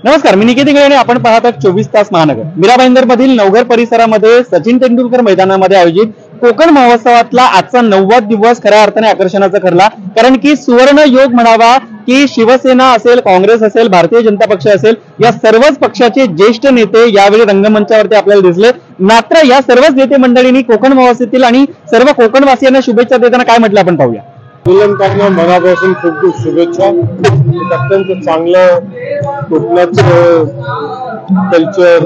नमस्कार, मी निकेत इंगळे आणि आपण पाहत आहात 24 तास महानगर. मीरा भाईंदर मधील नवघर परिसरामध्ये सचिन तेंडुलकर मैदानामध्ये आयोजित कोकण महोत्सवातला आजचा 9वा दिवस खऱ्या अर्थाने आकर्षणाचा ठरला. कारण की सुवर्ण योग म्हणावा की शिवसेना असेल, काँग्रेस असेल, भारतीय जनता पक्ष असेल, या सर्वच पक्षाचे ज्येष्ठ नेते यावेळी रंगमंचावरती आपल्याला दिसले. मात्र या सर्वच नेते मंडळींनी कोकण महोत्सवातील आणि सर्व कोकणवासियांना शुभेच्छा देताना काय म्हटलं आपण पाहूया. मुलांना मनापासून खूप खूप शुभेच्छा. अत्यंत चांगलं कोकणाचं कल्चर,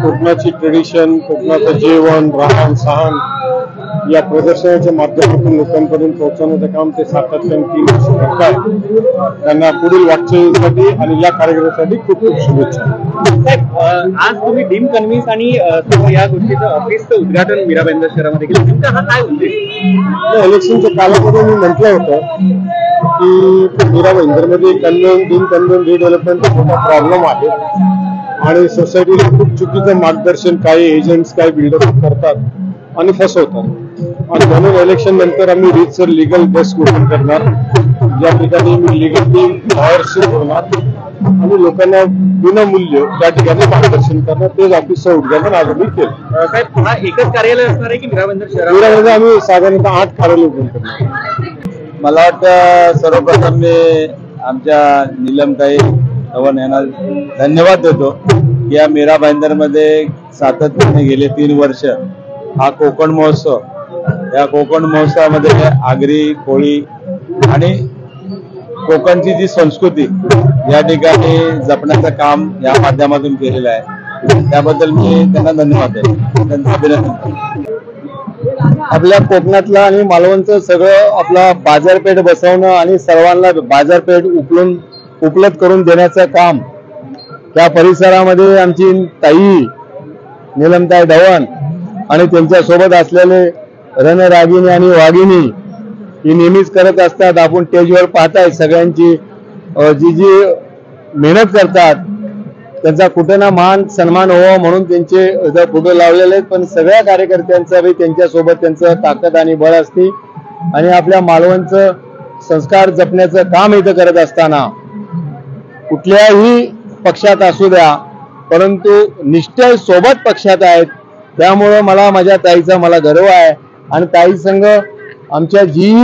कोकणाची ट्रेडिशन, कोकणाचं जेवण, राहण सहान या प्रदर्शनाच्या माध्यमातून लोकांपर्यंत पोहोचवण्याचं काम ते सातत्याने 3 वर्ष करतात. त्यांना पुढील वाटचालीसाठी आणि या कार्यक्रमासाठी खूप खूप शुभेच्छा. आज तुम्ही डीम कन्व्हिन्स आणि या गोष्टीचं ऑफिसचं उद्घाटन मीरा भाईंदर शहरामध्ये केलं, नेमका हा काय उद्देश? इलेक्शनच्या कालामध्ये मी म्हटलं होतं की मीरा भाईंदरमध्ये डीम कन्व्हेन्स रिडेव्हलपमेंटचा मोठा प्रॉब्लेम आहे आणि सोसायटीला खूप चुकीचं मार्गदर्शन काही एजंट्स काही बिल्डर करतात आणि फसवतात. आणि म्हणून इलेक्शन नंतर आम्ही रीतसर लीगल डेस्क ओपन करणार, ज्या ठिकाणी मी लीगल लॉयर्सशी बोलणार आणि लोकांना विनामूल्य त्या ठिकाणी मार्गदर्शन करणार. तेच ऑफिसचं उद्घाटन आज आम्ही केलं. साहेब, हा एकच कार्यालय असणार आहे की मीरा भाईंदर शहरामध्ये आम्ही साधारणतः 8 कार्यालय ओपन करणार. मला वाटतं सर्वप्रथम मी आमच्या नीलमताई धवन यांना धन्यवाद देतो की या मीरा भाईंदरमध्ये सातत्याने गेले 3 वर्ष हा कोकण महोत्सव, या कोकण महोत्सवामध्ये आगरी, कोळी आणि कोकणची जी संस्कृती या ठिकाणी जपण्याचं काम या माध्यमातून केलेलं आहे. त्याबद्दल मी त्यांना धन्यवाद देतो, त्यांचं अभिनंदन करतो. आपल्या कोकणातला आणि मालवणचं सगळं आपला बाजारपेठ बसवणं आणि सर्वांना बाजारपेठ उपलब्ध करून देण्याचं काम त्या परिसरामध्ये आमची ताई नीलमताई धवन आणि त्यांच्या सोबत असलेले रणरागिणी आणि वाघिणी ही नेहमीच करत असतात. आपण स्टेजवर पाहताय सगळ्यांची जी मेहनत करतात त्यांचा कुठे ना मान सन्मान व्हावा म्हणून त्यांचे फोटो लावलेले आहेत. पण सगळ्या कार्यकर्त्यांचा बी त्यांच्यासोबत त्यांचं ताकद आणि बळ असते आणि आपल्या मालवणचं संस्कार जपण्याचं काम इथं करत असताना कुठल्याही पक्षात असू द्या, परंतु निष्ठे सोबत पक्षात आहेत. त्यामुळं मला माझ्या ताईचा मला गर्व आहे आणि ताई संघ आमच्या जी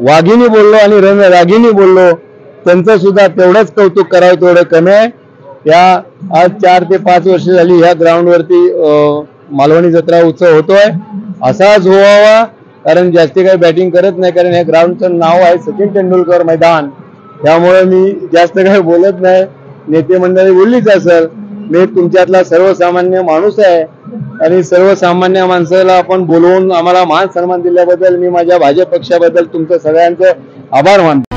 वाघिणी बोललो आणि रणरागिणी बोललो त्यांचं सुद्धा तेवढंच कौतुक करावं तेवढं कमी आहे. या आज 4 ते 5 वर्ष झाली ह्या ग्राउंडवरती मालवणी जत्रा उत्सव होतोय. असाच व्हावा, कारण जास्ती काही बॅटिंग करत नाही, कारण या ग्राउंडचं नाव आहे सचिन तेंडुलकर मैदान. त्यामुळे मी जास्त काही बोलत नाही. नेते मंडळी बोललीच असेल, मी तुमच्यातला सर्वसामान्य माणूस आहे आणि सर्वसामान्य माणसाला आपण बोलवून आम्हाला मान सन्मान दिल्याबद्दल मी माझ्या भाजप पक्षाबद्दल तुमचं सगळ्यांचं आभार मानतो.